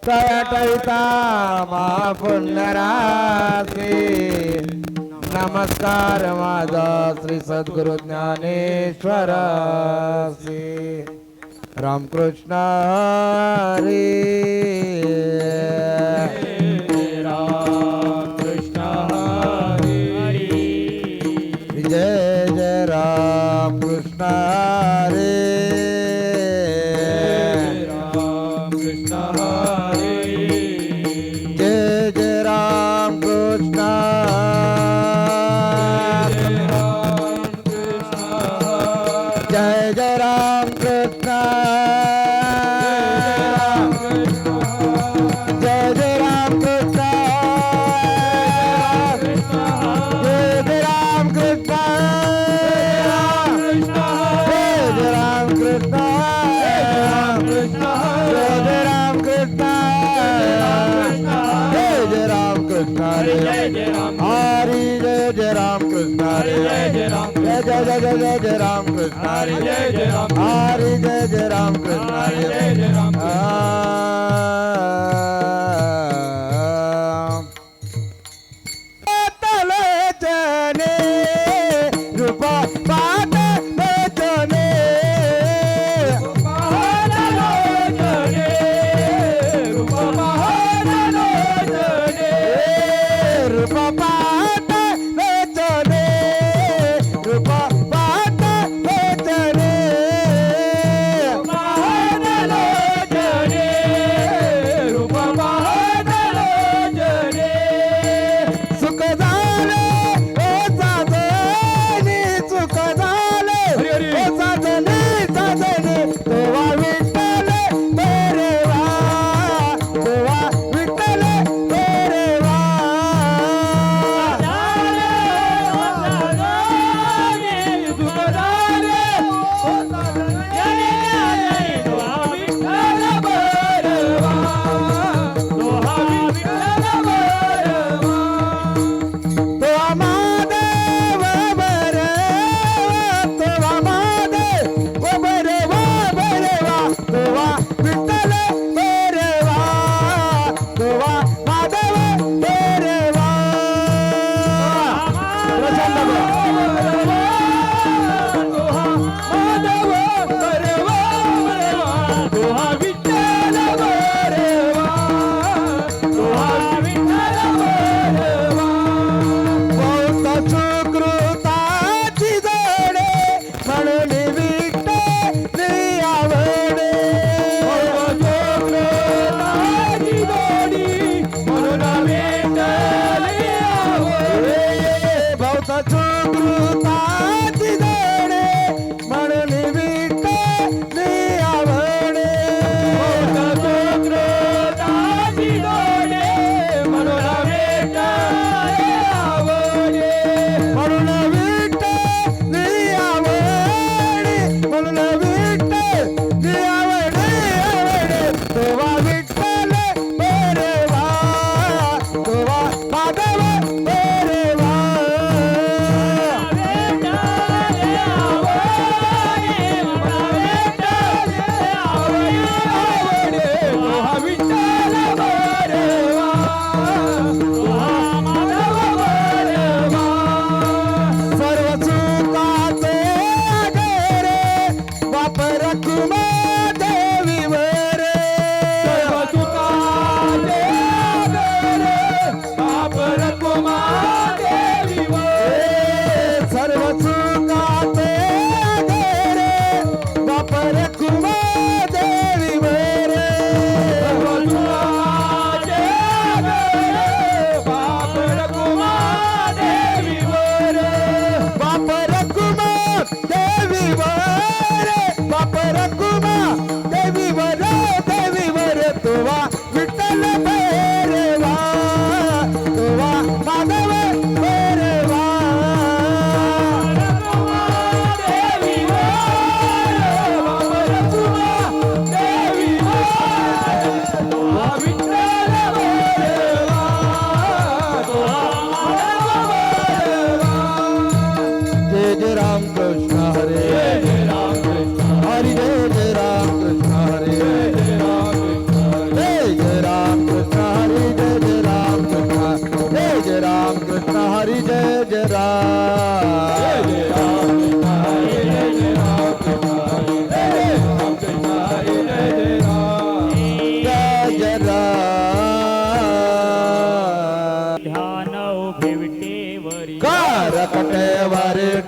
तयटविता महापुण्यराशी नमस्कार माझा श्री सद्गुरु ज्ञानेश्वर रामकृष्ण हरी रामकृष्ण हरी जय जय रामकृष्ण हरी रामकृष्ण हरी जय जय रामकृष्ण जय जय रामकृष्ण जय जय रामकृष्ण जय जय रामकृष्ण जय जय रामकृष्ण जय जय रामकृष्ण जय जय रामकृष्ण हरि जय जय रामकृष्ण हरि जय जय जय जय रामकृष्ण हरि जय जय रामकृष्ण हरि लोचने रूप पाद लोचने रूप पाद लोचने रूप पाद लोचने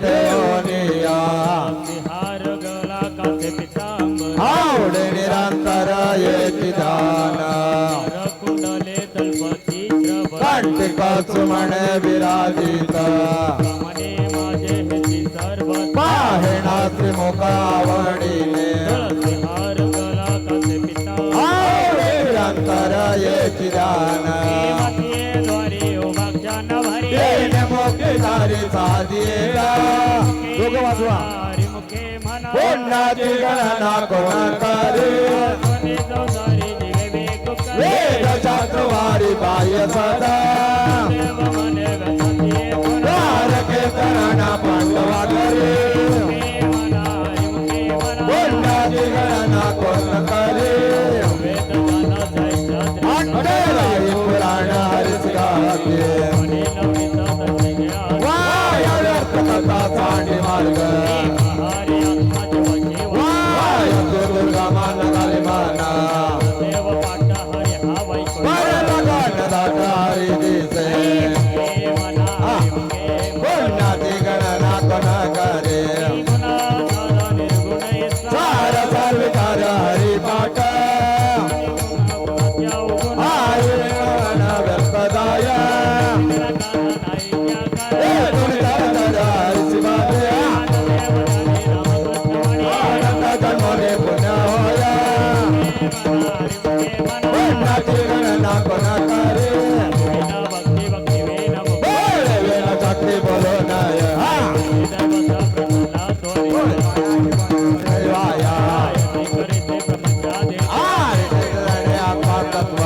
ठेवनिया हार गळा काचे पितांबर आवडे निरंतर येती ध्यान कुंडले तलपती श्रवण कंटिक सुमणे विराजित मने माझे हेची सर्व पाहेणा त्रिमुख आवडीने तुळसी हार गळा काचे पितांबर आवडे निरंतर येती ध्यान मातीये द्वारी उभाच्या नभरी येणे मोक्षधारी साधिएला दोघं वाजवा हरी मुखे म्हणा पुण्याची गणना कोण करे कोणी चौधारी दिवे बेकुक वेद शास्त्रवारी बाह्य सदा देव मने व्यथाती पुन्हा द्वारके तरणा पांडवा करे म्हणा हरी मुखे म्हणा पुण्याची गणना कोण करे वेद जाना जायच्या अट्टेलाई पुराण हरिच गाते मने नवनीत तसे घ्या वाय व्यर्थ कथा सांडी मार्ग हरी आत्माचे वचे वाय दुर्गा मान काली माना देव पाठ हरी हा वैकुंठ वर लगन दातारी दिसे म्हणा हरी मुखे पुण्याची गणना कोण करे पुन्हा दादा निर्गुण येसा सार सर्विकार हरी पाठ गुणाच्या उगुण हरी गण व्यर्थदाय हे दुर्धर हरी शिवादय आनंद जन्मने पुण्य होया पुण्याची गणना कोण करे बोले वेळ शक्ती बोलो नय हा देवाया आरे जगणे आत्मा तत्व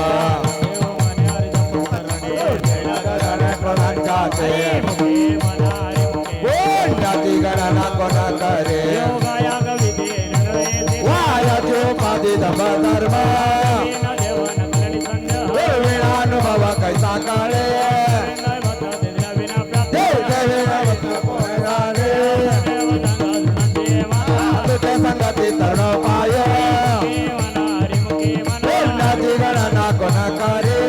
गणने प्रधान जाते पुण्याची गणना कोण करे वायाची उपाधी धर्म धर्म विणानुभव कैसा काळे देव तुझे संगती तरुण पाय पुण्याची गणना कोण करे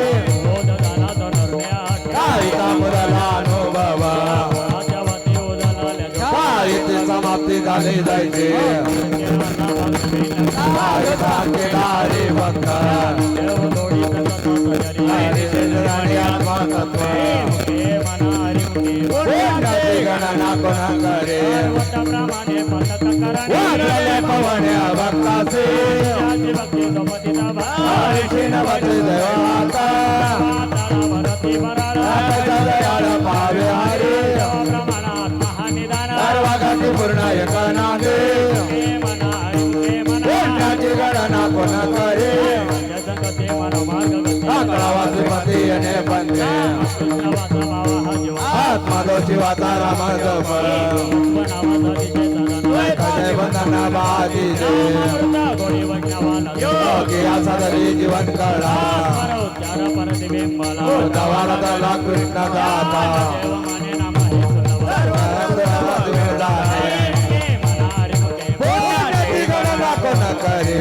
कायिता मुरला अनुभव कायिती समाप्ती झाली जायची केदारी भक्त हरी राणी आत्मा तत्व पुण्याची गणना कोण करे वाटले पवने भक्तासी हरीशी नवती देवाता दयाळ पावे हरी सर्वगती पूर्ण एक नागे पुण्याची गणना कोण करे अकरावासीपती येणे पंचे आत्मदोषी वाचा राम कजय वंदना बाजी योगी सदरी जीवन कळा दवाला कृष्ण दाता पुण्याची गणना कोण करे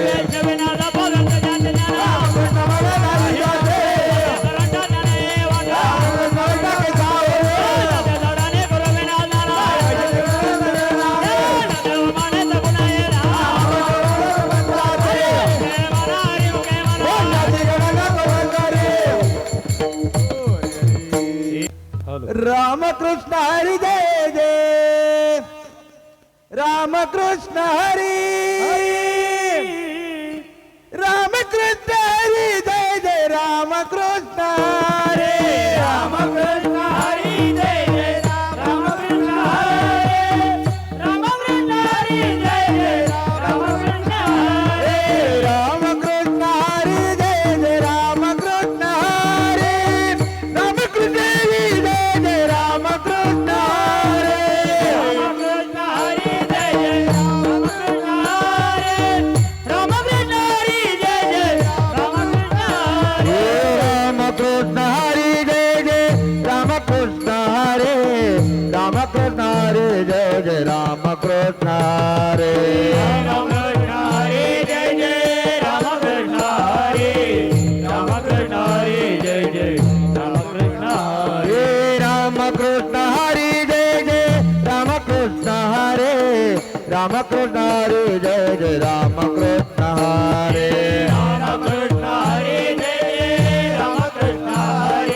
रामकृष्ण हरी जय जय रामकृष्ण हरी रामकृष्ण हरी जय जय रामकृष्ण हरी रामकृष्ण हरी जय जय रामकृष्ण हरी रामकृष्ण हरी जय जय रामकृष्ण हरी रामकृष्ण हरी जय जय रामकृष्ण हरी रामकृष्ण हरी जय जय रामकृष्ण हरी जय जय रामकृष्ण हरी रामकृष्ण हरी जय जय रामकृष्ण हरी रामकृष्ण हरी जय जय रामकृष्ण हरी रामकृष्ण हरी जय जय रामकृष्ण राम कृष्ण हरी जय जय राम कृष्ण हरे राम कृष्ण हरी जय जय राम कृष्ण हरी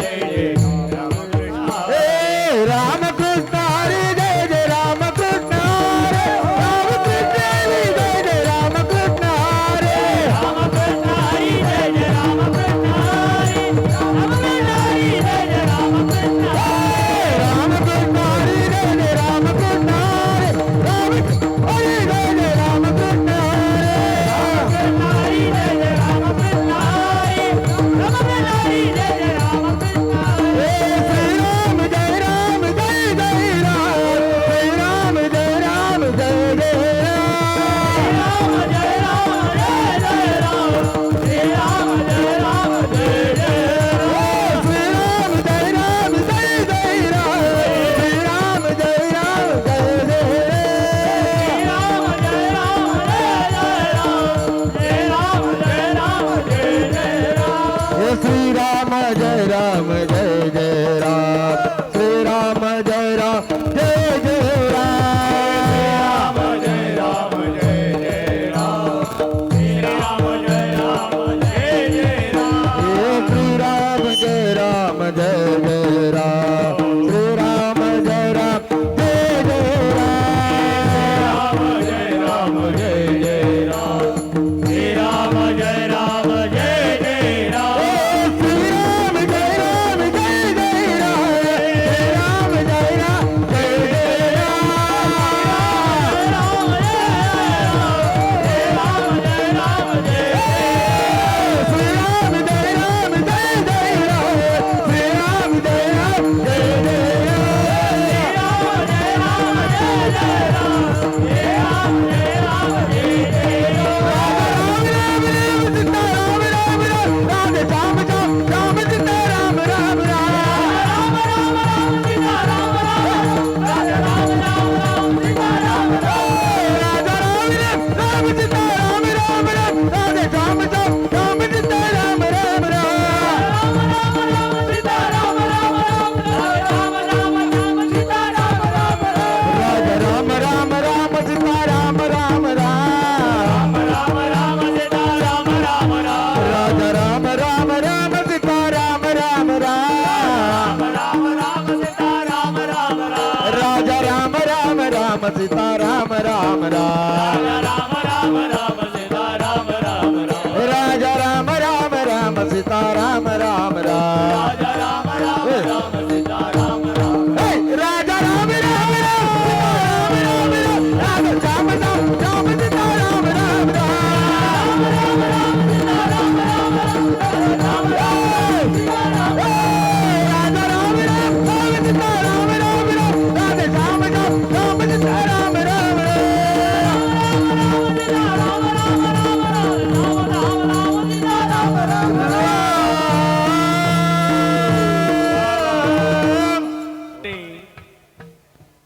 जय जय राम कृष्ण हे राम कृष्ण हरी जय जय राम कृष्ण हरे राम कृष्ण हरी जय जय राम कृष्ण हरे राम कृष्ण हरी जय जय राम कृष्ण हरी जय जय राम कृष्ण राम कृष्ण हरी जय जय राम कृष्ण हरे राम हरी जय जय राम कृष्ण हरे हरी जय जय राम कृष्ण हरी जय जय राम कृष्ण हे श्री राम जय राम जय जय राम श्री राम जय राम जय जय राम राम जय राम जय जय राम श्री राम जय राम जय जय श्री राम जय राम जय जय राम श्री राम जय राम जय जय राम जय राम जय जय राम जय राम जय जय राम हे श्री राम जय राम जय जय राम श्री राम जय राम जय जय राम जय राम जय जय राम श्री राम जय राम जय जय राम हे श्री राम जय राम जय जय राम श्री राम जय राम जय जय राम जय राम जय जय राम श्री राम जय राम जय जय राम श्री राम जय राम जय जय राम श्री राम जय राम जय जय श्री राम जय राम जय जय राम श्री राम जय राम जय जय राम राम सीता राम राम राम राधे श्याम श्याम राम सीता राम राम राम राजा राम राम सीता राम राम राम राधे श्याम श्याम राम सीता राम राम राम राजा राम राम राम सीता राम राम राम राजा राम राम राम सीता राम राम राम राजा राम राम राम सीता राम राम राम राजा राम राम राम सीता राम राम राम हे, राजा राम राम राम राम राम राम श्याम श्याम राम सीता राम राम राम राजा राम राम राम सीता राम राम राम राधे श्याम श्याम राम सीता राम राम राम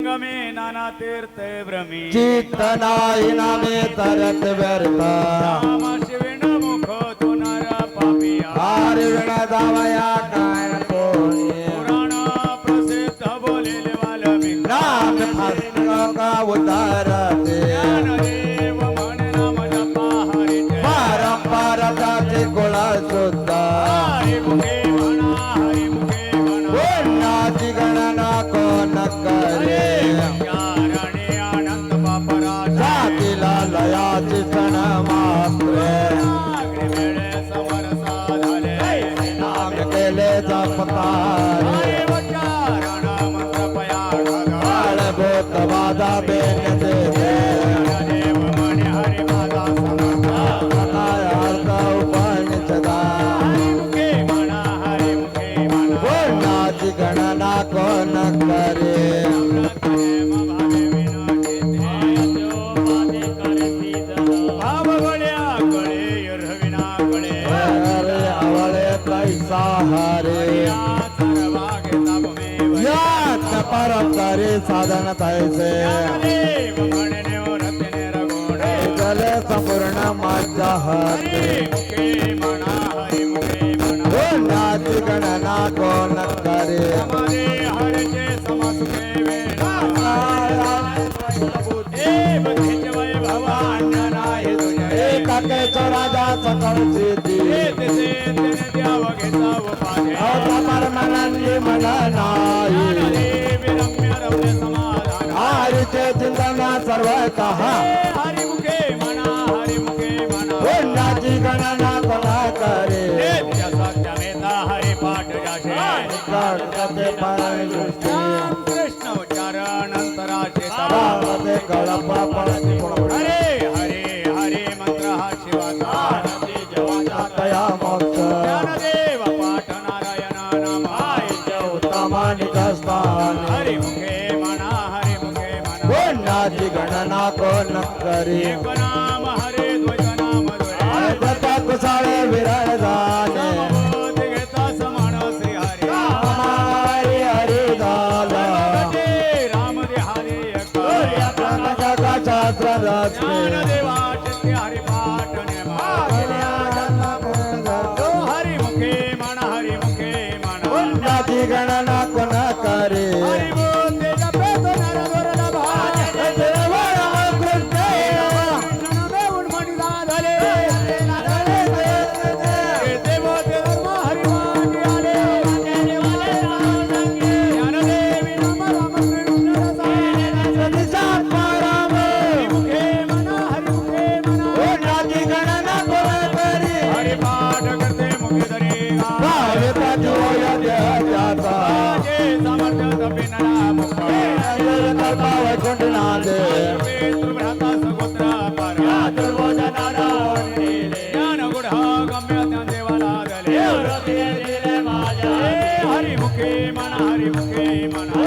गमे नाना तीर्थ भ्रमी चित्तनाई नामे तरत व्यर्थ राम शिविण मुख तुनर पापिया हार विण दावया काय कोणी पुराण प्रसिद्ध बोलेल वाल्मिक नाम फसलो का उतारते ज्ञानदेव म्हणे नाम जपा हरी जय परंपराचे कुळ शुद्ध हरी मुखे म्हणा हरी मुखे म्हणा कोणाची गणना कोण करे कारणे अनंत पापराजा जातीला लयाची सण मात्रे अग्नि वेळे समरसा झाले नाम केले जपतारे हरी उच्चारण मंत्र पयाढा काळभूत बाधा बेन देते देव म्हणे हरी माझा समर्थ काय अर्थ उपनिषदा हरी मुखे म्हणा हरी मुखे म्हणा कोणाची गणना कोण करे भाव गळ्या गळे एरविना गळे अरे आवळे कैसा हरे यात परंपरे साधन तैसे देव म्हणे निवृत्ती निरगुण जले संपूर्ण माझ्या हाते मुखे म्हणा हरी मुखे म्हणा कोणाची गणना कोण करे हरे हरचे समसुखे वेणा सिद्धी तेने द्यावं घेतावं पाहे परमानंदी मला नाही ज्ञानदेवी रम्य रम्य समाधान हरीचे चिंतन सर्वतः हरिमुखे म्हणा हरिमुखे म्हणा पुण्याची गणना कोणा करे नित्य सत्यमेता हरिपाठ जाशे करते परदृष्टी राम कृष्ण उच्चारणंतराचे भावते कळपा पडती हरे हरे हरे मंत्र हा शिवाचा तया मोक्ष ज्ञानदेव पाठ नारायण नाम उत्तमानिक स्थान हरिमुखे म्हणा हरिमुखे म्हणा पुण्याची गणना कोण करी एक नाम हरे द्वैत नाम द्वय दत्ता कुसाळे विरळ जाणे समबोध घेता समान श्री हरी हरी हरी झाला जगते राम दे हरे एक जगा शास्त्र रचने ज्ञानदेवा चित्ते हरिपाठ नेमा हरिमुखे म्हणा हरिमुखे म्हणा पुण्याची गणना कोण करे हरि बोल ते जपे तो नर दुर्ल भाज कृष्ण देऊन मणी झाले देव ते धर्म हरिवाणी आले ज्ञानदेवी नाम राम कृष्ण रसायने हरिमुखे म्हणा हरिमुखे म्हणा पुण्याची गणना कोण करी हरिपाठ करते मुखे धरी भावे पाठोया देहाचा जे समर्थ तपिनरा मुख वैकुंठ नादे पितृभ्राता सगोत्र पर दुर्बोधनाला ज्ञान गुढ गम्य ज्ञान देवाला दले हरिमुखे म्हणा हरिमुखे म्हणा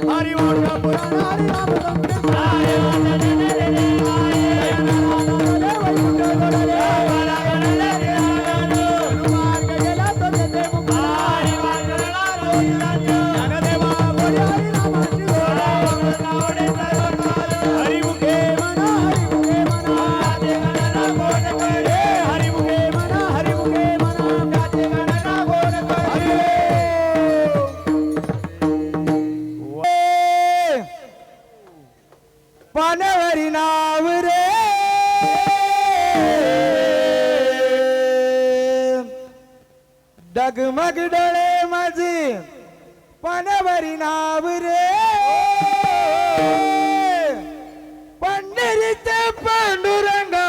हरि मोठ पुराण हरि नाम हरिमुखे म्हणा हरिमुखे म्हणा हरिमुखे म्हणा हरिमुखे पाण्यावरी नाव रे डगमग डोळे माझे पाण्यावरी नाव रे पंढरीचे पांडुरंगा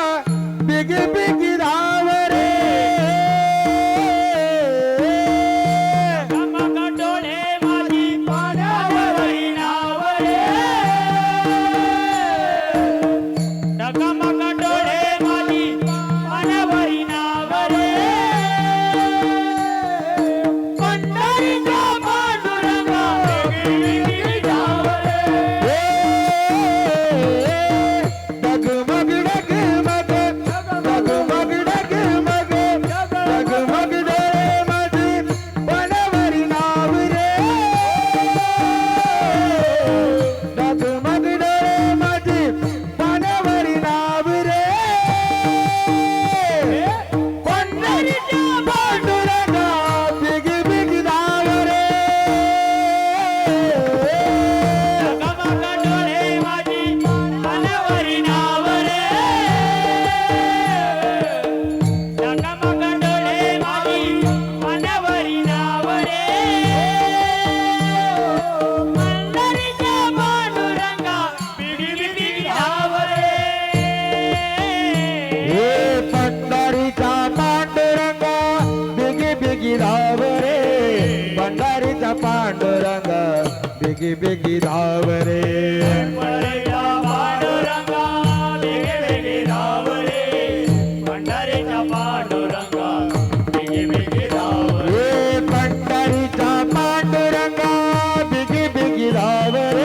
बिगी बिगी धाव रे डोळे माझी पाण्यावरी नाव रे डगमग डोळे माझी पाण्यावरी नाव रे पंढरीचा पांडुरंगा वेगळी धाव रे डगमग डगमग डगमग डगमग डगमग डोळे माझे पाण्यावरी नाव रे डगमग डोळे माझे पाण्यावरी नाव रे पंढरीच्या पांडुरंगा बिगी बिगी धाव रे डगमग डोळे माझी पाण्यावरी नाव रे डगमग डोळे माझी पाण्यावरी नाव रे पंढरीच्या पांडुरंगा बिगी बिगी धाव रे हे पंढरीचा पांडुरंगा बिगी बिगी धाव रे पंढरीचा पांडुरंगा बिगी बिगी धाव रे पंढरीच्या पांडुरंगा बिगी बिगी धाव रे पंढरीच्या पांडुरंगा बिगी बिगी धाव रे हे पंढरीचा पांडुरंगा बिगी बिगी धाव रे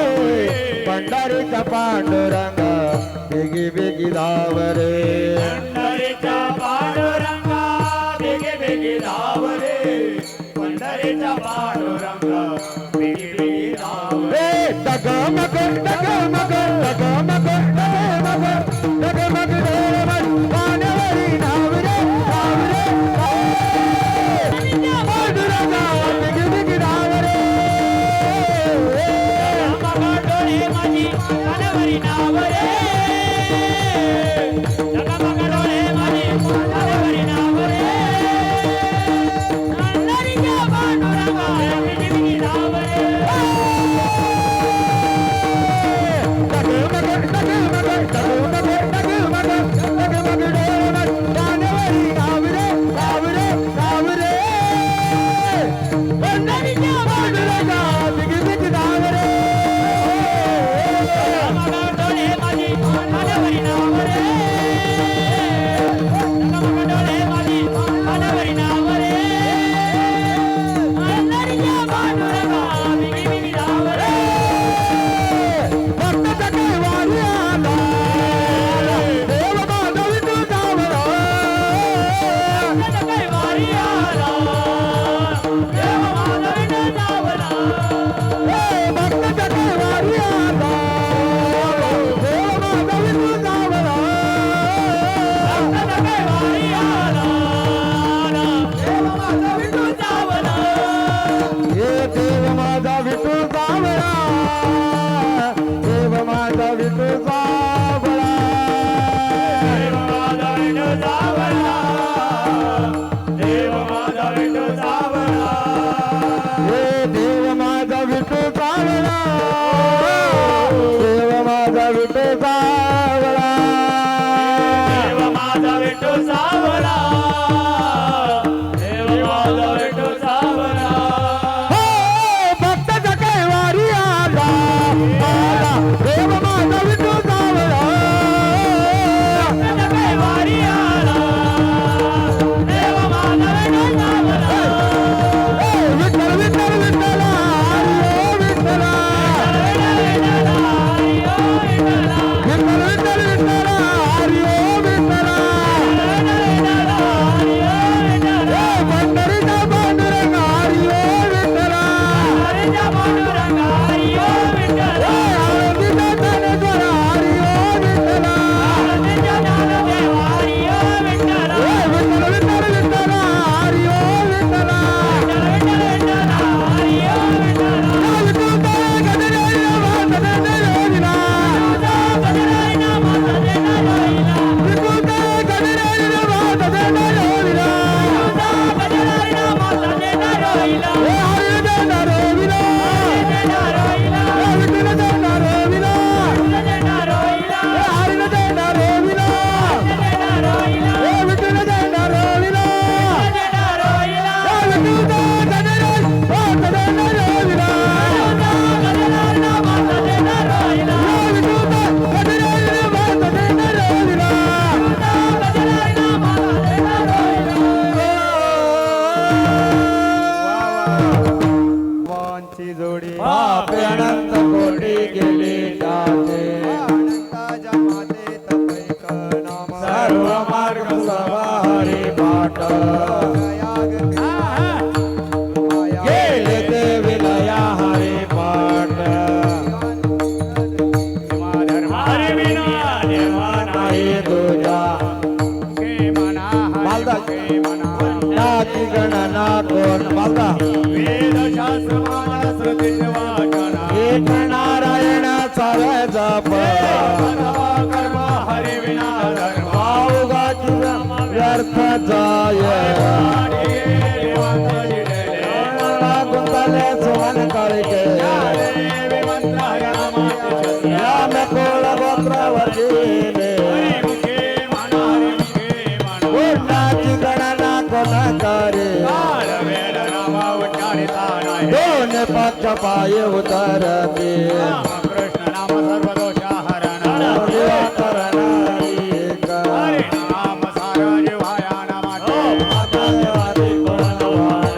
पंढरीचा पांडुरंगा बिगी बिगी धाव रे पंढरीच्या पांडुरंगा बिगी बिगी धाव रे पंढरीच्या पांडुरंगा बिगी बिगी धाव रे डगमग डगमग सावरा देव माझा विठू सावरा हो भक्त जगवारी आला आला देव माझा विठू सावरा वारी आला देव माझा विठू सावरा विठ्ठल विठ्ठल विठ्ठल हरी विठ्ठल विठ्ठल विठ्ठल विठ्ठल हरी विठ्ठल पंढरीचा पांडुरंग हरी विठ्ठल आळंदीचा ज्ञानेश्वर हरी विठ्ठल विठ्ठल विठ्ठल विठ्ठल हरी विठ्ठल जोडी बापे अनंत कोटी गेले जाते अनंताच्या मातेत पैक नाम सर्व मार्ग सवा हरी पाठ गेले ते विलया हरी पाठ हरी विना देवा नाही तुझ्या नाची गणना कोण बाबा वेद शास्त्र मानस श्रुतीचे वाचना एक नारायण चाल जप कर्म हरी विना धर्म पावगाची व्यर्थ जाय गुंतले सोहन काळके राम कोळ गोत्रवतीने कोणाची गणना कोण करे दोन पक्ष पाय उतरते कृष्ण नाम सर्वदोष हरण दिवाकरण एक नाम सार जीवाया नामाचे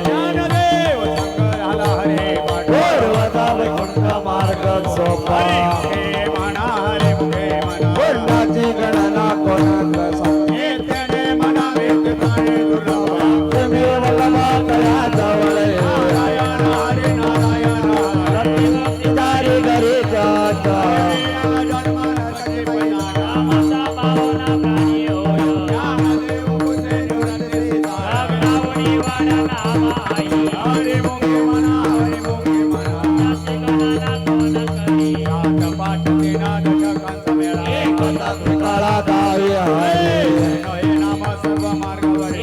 ज्ञानदेव संग झाला हरे पाठ पूर्वदा वैकुंठ मार्ग सोपा हरे म्हणा हरे मुखे म्हणा कोणाची गणना कोण कसा येत्याने मना वेद प्राणे दुर्लभ तुम्ही वल्लभा कया जवळे नारायण हरे नारायण दारी घरी जाता जन्म नरकी परिणाम नामाचा पावन प्राणी होय ज्ञानदेव बुद्धे निवृत्ती सीता रावणी वारा नाम आई हरे मुखे म्हणा हरे मुखे म्हणा सात पाठ तेना दशकांचा मेळा काळा दावी हरे हे नाम सर्व मार्गावरी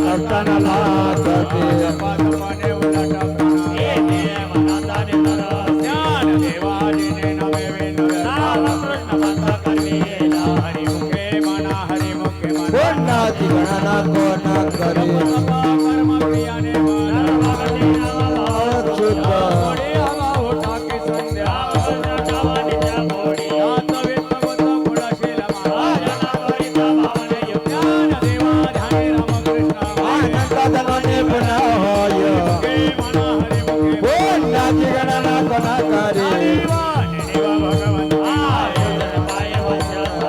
करताना लागते पादपणे उलट प्राणा ज्ञान देवाजीने नवे विनोद रामकृष्ण पंथ करविला हरी मुखे म्हणा हरी मुखे म्हणा कोणाची गणना कोण करी कर्म प्रियाने अच्युत मोडी हवा होता की संध्या यात वित्त बुद्ध कुळशील ज्ञान देवा ध्याने रामकृष्ण आनंद धनने पुन्हा होय मुखे म्हणा हरी मुखे कोणाची गणना कोण करी नारायण हरे उच्चारण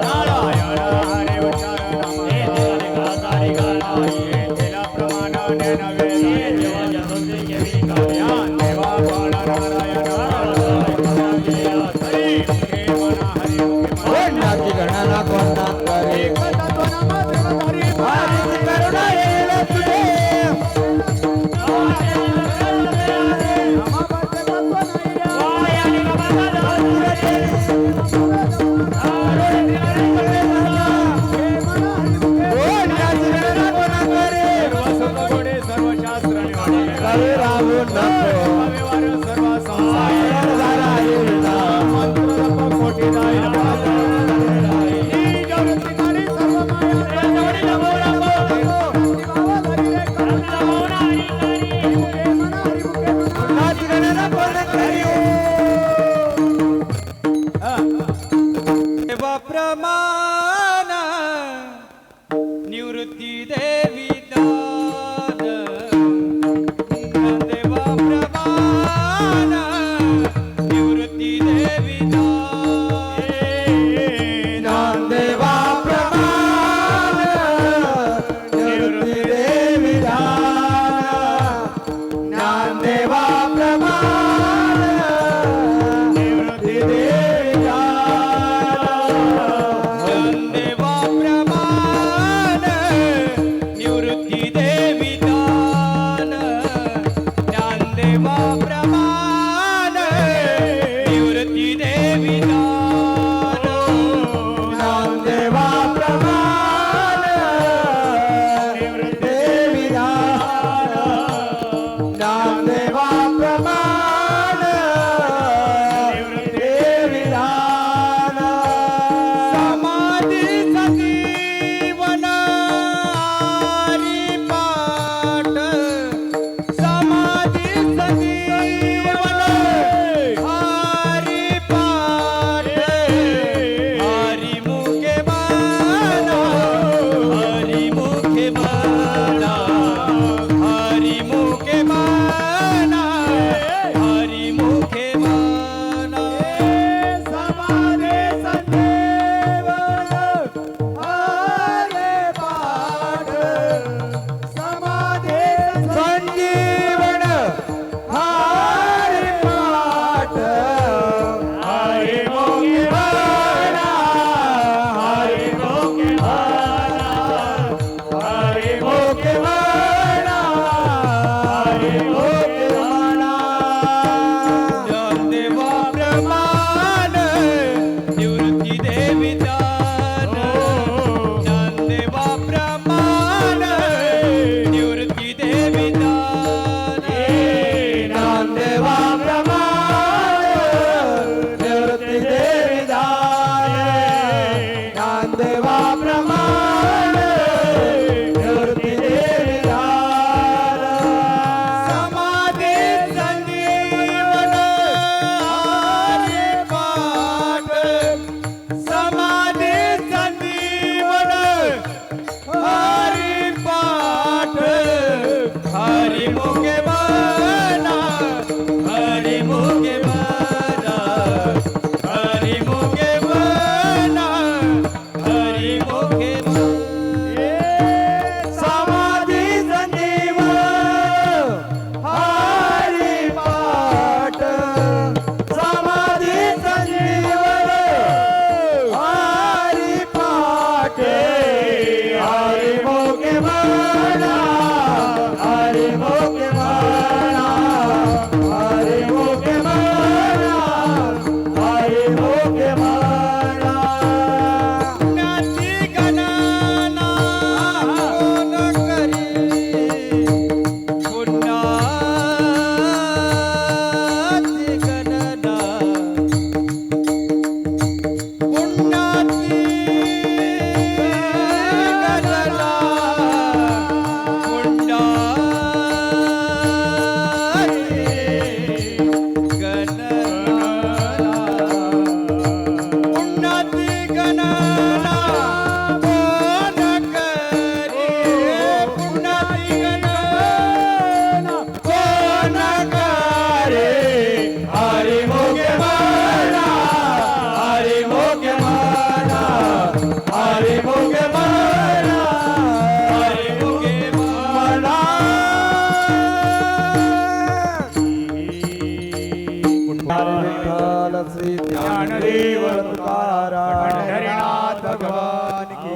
निवृत्ती देवी दान ज्ञानदेवा प्रमाण निवृत्ती देवी दान ज्ञानदेवा प्रमाण निवृत्ती देवी दान ज्ञानदेवा प्रमाण निवृत्ती देवी दान ज्ञानदेवा प्रमाण निवृत्ती देवी दान ज्ञानदेवा प्रमाण निवृत्ती देवी दान ज्ञानदेवा प्रमाण निवृत्ती देवी दान ज्ञानदेवा प्रमाण निवृत्ती देवी दान समाधी सजीवन हरिपाठ समाधी सजीवन हरिपाठ हरिमुखे बाणा हरिमुखे बाणा हरिमुखे बाणा हरिमुखे बाणा समाधि संजीवन हरे पाठ समाधि संजीवन हरे पाठ हरे मोखे बाणा हरे मोखे बाणा हरे मोखे बाणा हरे मोखे बाणा ज्ञानदेवा प्रमाण निवृत्ती देवी दान ज्ञानदेवा प्रमाण निवृत्ती देवी दान ज्ञानदेवा प्रमाण निवृत्ती देवी दान ज्ञानदेवा प्रमाण निवृत्ती देवी दान समाधी संजीवन हरिपाठ समाधी संजीवन हरिपाठ हरिमुखे बाणा हरिमुखे बाणा हरिमुखे बाणा हरिमुखे समाधी संजीवन हरि पाठ समाधी संजीवन हरि पाठ हरि मोखे बाणा हरि मोखे बाणा हरि मोखे बाणा हरि मोखे बाणा पुण्याची गणना कोण करी पुण्याची गणना पुण्याची गणना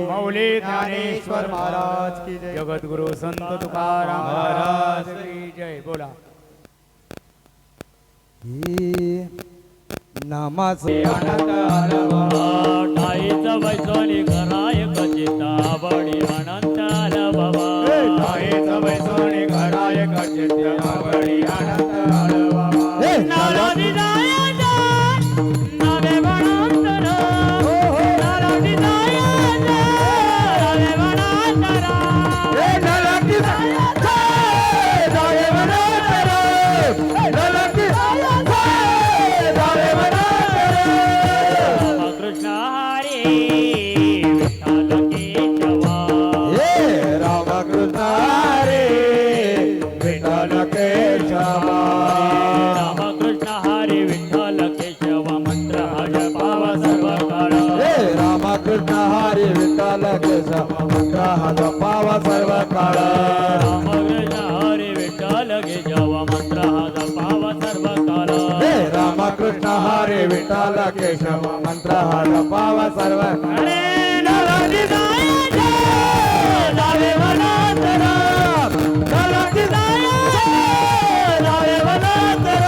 मौली ज्ञानेश्वर महाराज की जय. जगद्गुरु संत तुकाराम महाराज की जय. बोला. नामाचे अनंत ठाईचा वैसोनी कराय कचिता बडी अनंत आल बाबा ठाईचा वैसोनी घराय कचित्या बडी अनंत आल बाबा. नाराजी जायाचा नवे वनांतर नाराजी जायाचा नवे वनांतर नलकी जायचे जावे वनांतर नलकी जायचे जावे वनांतर कृष्ण हरी विठ्ठल केशवा काळ रामकृष्ण हरी विठ्ठल घे जेव्हा मंत्र हा जपावा सर्व काळ हे रामकृष्ण हरे विठ्ठल केशव मंत्र हा जपावा सर्व अरे नवरी जायचे जावे वनांतर नवरी जायचे जावे वनांतर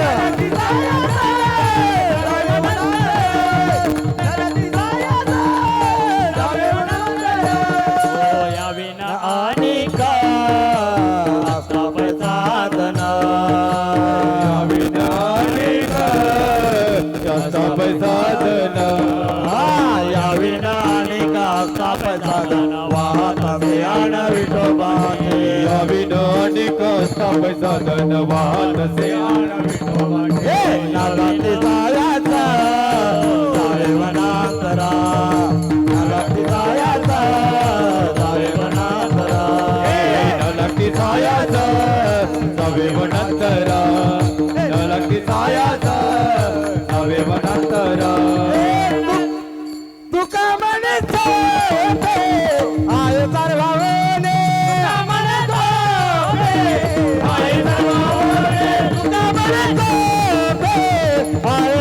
नवरी जायचे जावे वनांतर नवरी जायचे जावे वनांतर ओ या विना अनेक असापै साधना विनानिक जास्त साधन या विना अनेक असापै साधना वाहत ज्ञान विठोबाचे विनानिक साधन वाहत से हे नलती जायाचा जावे वनांतरा नलती जायाचा जावे वनांतरा नलकी सायाचा सवे वनंतरा नलकी सायाचा सवे वनंतरा तुका म्हणे आय सर्वाने म्हणे तो आय सर्वाने तुका म्हणे आय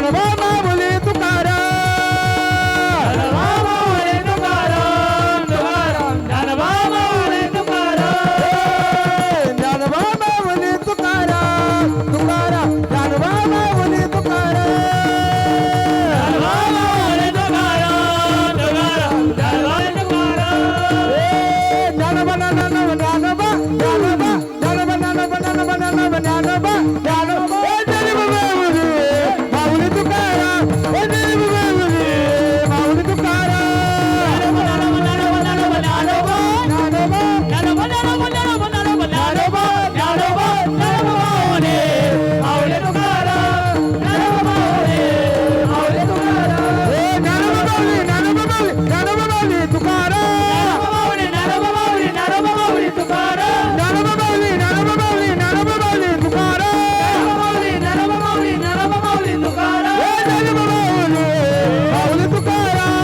ज्ञानोबा माऊली तुकाराम माऊली तुकाराम तुकाराम ज्ञानोबा माऊली तुकाराम ज्ञानोबा माऊली तुकाराम तुकाराम ज्ञानोबा माऊली तुकाराम माऊली तुकाराम तुकाराम ज्ञानोबा तुकाराम ज्ञानोबा ज्ञानोबा ज्ञानोबा ज्ञानोबा ज्ञानोबा ज्ञानोबा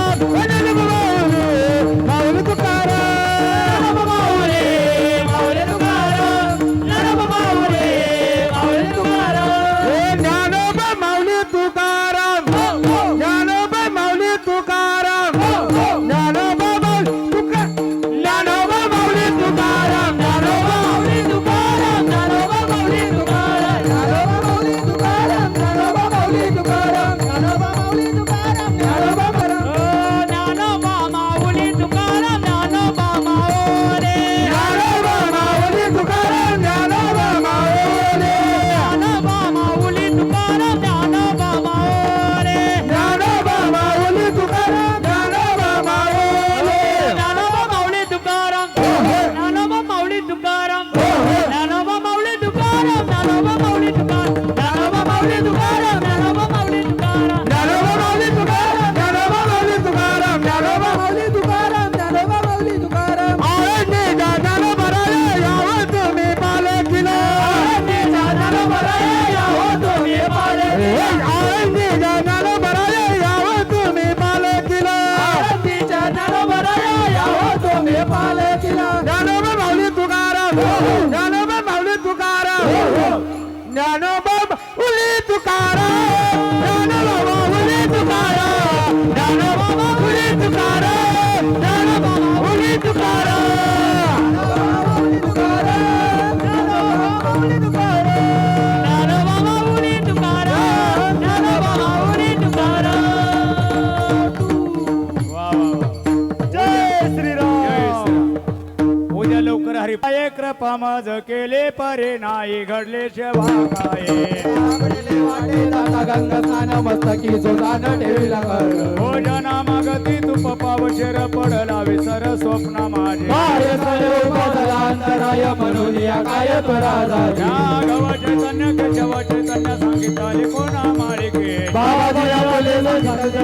ज्ञानोबा ज्ञानोबा ज्ञानोबा ज्ञानोबा माऊली तुकाराम माऊली तुकाराम ज्ञानोबा माऊली तुकाराम ज्ञानोबा माऊली तुकाराम ज्ञानोबा माऊली तुकाराम ज्ञानोबा माऊली तुकाराम ज्ञानोबा माऊली तुकाराम ज्ञानोबा माऊली तुकाराम जय श्रीराम उद्या लवकर हरिपाय कृपा माझ केले परे नाही घडले शेवा काय मस्तकी जोदान ठेविला कर भोजना मागती तुप पावशेर पडला विसर स्वप्न माझे अंतराय म्हणून या काय पराजा या गव चैतन्य केशव चैतन्य सांगितले कोणा मालिके बाबाजी बोले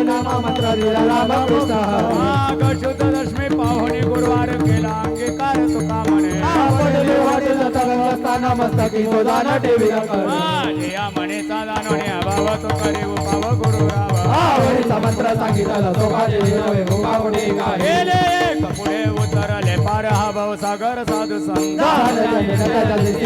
नामा मंत्र दिला रामकृष्ण माग शुद्ध दशमी पाहुणे गुरुवार केला अंगीकार तुका म्हणे मस्तकी जोदान ठेविला कर माझे या म्हणेचा दानोने अभाव तो करे उभाव गुरु रावा आवडीचा मंत्र सांगितला तो काजे नवे मुकावडी काय गेले पुढे उतरले पार हा भाव सागर साधू संत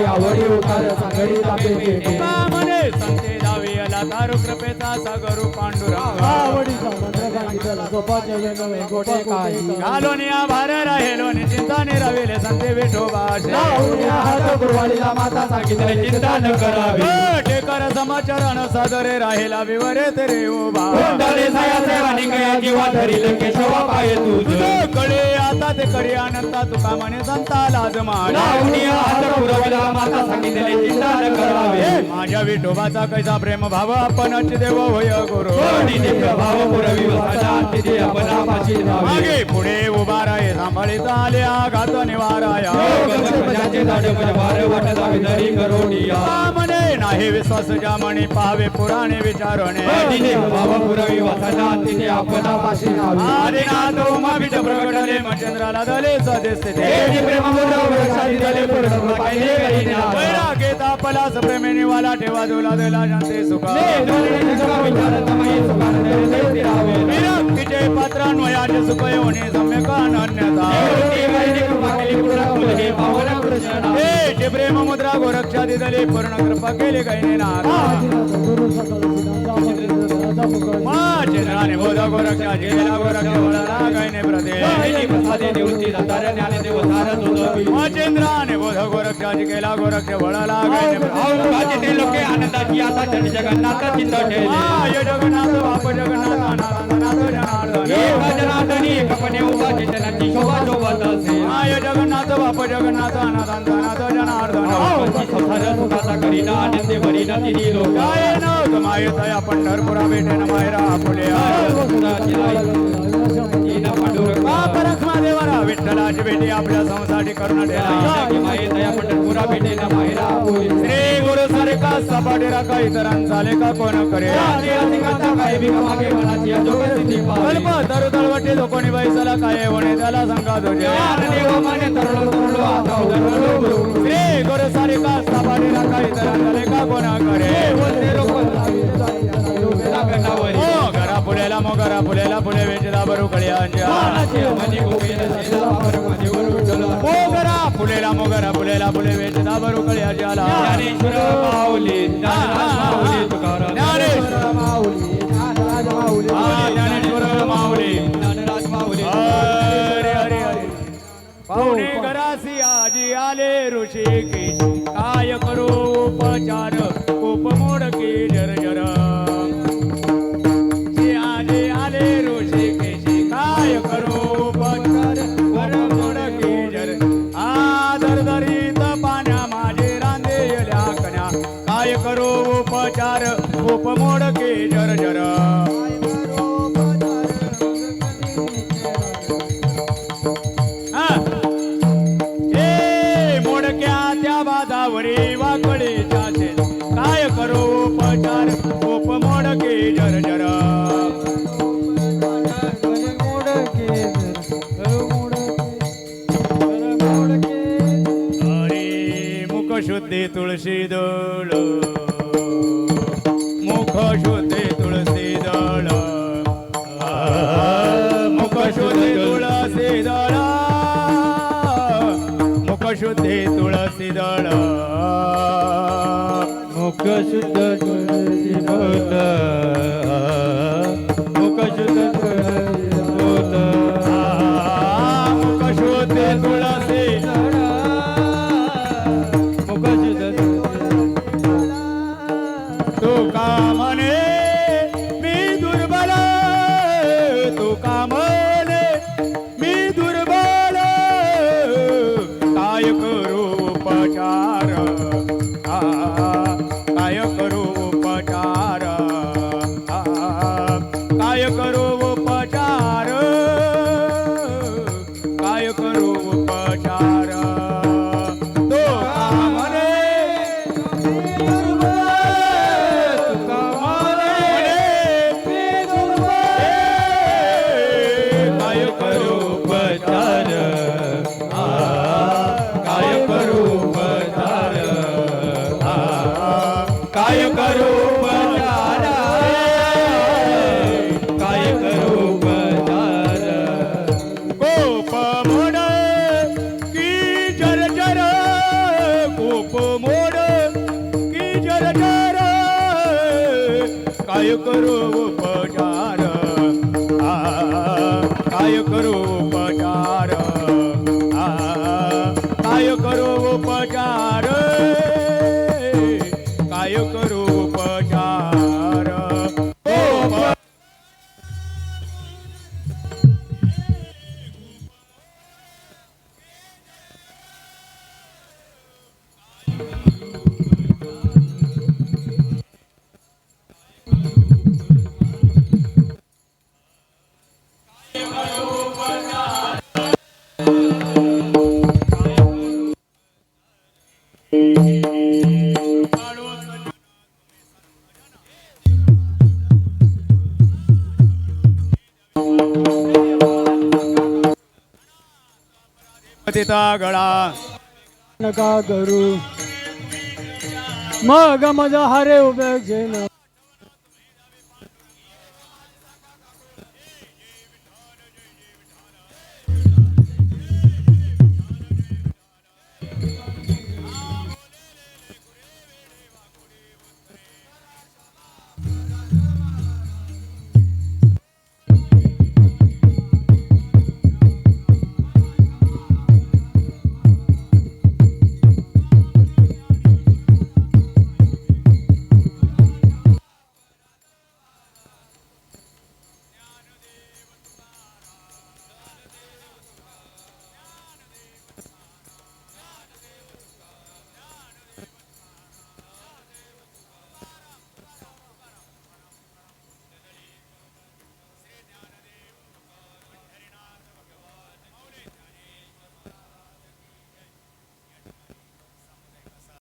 आवडी उकार सांगडी तापे तुका म्हणे संते जावी आला तारु कृपेचा सागरू पांडुरंग आवडीचा मंत्र सांगितला तो पाजे नवे गोटे काय घालोनिया भार राहिलो नि चिंता निरविले संते विठोबाशे हात गुरुवाडीला माता सांगितले चिंता न करावी टेकर समाचरण सादरे राहिला विवरे तेरे उभा जीवा धरील केशवा पाय तुझ कळे आता ते कडी अनंता तुका म्हणे संता लाज माना हात गुरुवाडीला माता सांगितले चिंता न करावी माझ्या विठोबाचा कैसा प्रेम भाव आपणच देव होय गुरु भाव पुरवी मागे पुढे उभा राहे सांभाळीत आले आघात निवाराया म्हणे नाही विश्वास ज्या म्हणे पाहावे पुराणे विचारणे आदिनाथ उमा विठ प्रगटले मचंद्राला दले सदेस्ते वैराग्यता पलास प्रेमे निवाला ठेवा दोला दिला शांती सुखा विरक्तीचे पात्रान्वयाचे सुख होणे सम्यक अनन्यता हे जे प्रेम मुद्रा गोरक्षा दिदले पूर्ण कृपा केले काही नाथ चंद्राने बोध गोरक्षा जिला गोरक्ष वळला गायने प्रदे प्रसादे निवृत्ती दत्तार ज्ञाने देव सार चंद्राने बोध गोरक्षा जिला गोरक्ष वळला गायने ते लोके आनंदाची आता जन जगन्नाथ चित्त ठेले जय जगन्नाथ बाप जगन्नाथ नाथ जनार्दन एक जनार्दनी एक पणे उभा चैतन्याची शोभा शोभत असे जय जगन्नाथ बाप जगन्नाथ नाथ जनार्दन संसार सुखाचा करीना आनंदे भरीना तिनी लोक काय न मायेतया पंढरपुरा भेटेन मायरा फुले देवाला विठ्ठलाची भेटी आपल्या संसारी करून ठेला मायेतया पंढरपुरा भेटेन मायरा फुले श्री गुरु सारिका सपाटी राखा इतरांचा लेखा कोण करे काय बिका मागे मनाची कल्प तरु तळवटी लोकोनी बैसला काय वणे त्याला संका तुझे देव माने तरुण तरुण आता श्री गुरु सारिका सपाटी राखा इतरांचा लेखा कोण करे घरा फुलेला मोगरा फुलेला फुले वेचला बरू कळ्यांच्या मोगरा फुलेला मोगरा फुलेला फुले वेचला बरू कळ्याच्या ज्ञानेश्वर माऊली ज्ञानेश्वर माऊली ज्ञानराज माऊली हरे हरे हरे पाहुणे घरासी आजी आले ऋषिकेश काय करू उपचार खूप मोडके जर जर आले ऋषिकेशी काय करू उपचार खूप मोडके जर आदर दरीत पाण्या माझे रांधेल्या कन्या काय करू उपचार खूप मोडके जर जर वादावरी वाकडे जाते काय करू उपचार खूप मोडके जर जर अरे मुख शुद्धी तुळशी दळ मुख शुद्धी तुळशी दळ मुख शुद्धी तुळशी दळ शुद्धे तुळसी दळ मुख शुद्ध तुळसी बोल मुख शुद्ध तुळसी बोल मुख शुद्धे तुळसी दळ मुख शुद्ध तू का म्हणे मी दुर्बल तू का म्हणे मी दुर्बल काय करू उपचार काय करू उपचार काय करू उपचार काय करू उपचार तो म्हणे काय करू उपचार काय करू उपचार काय करू उपचार काय करू उपचार कोप मोड की जर जर कोप मोड की जर जर काय करू उपचार काय करू उपचार काय करू उपचार काय करू उपचार तिता गळा नका करू मग मजा हरे उभे घेणं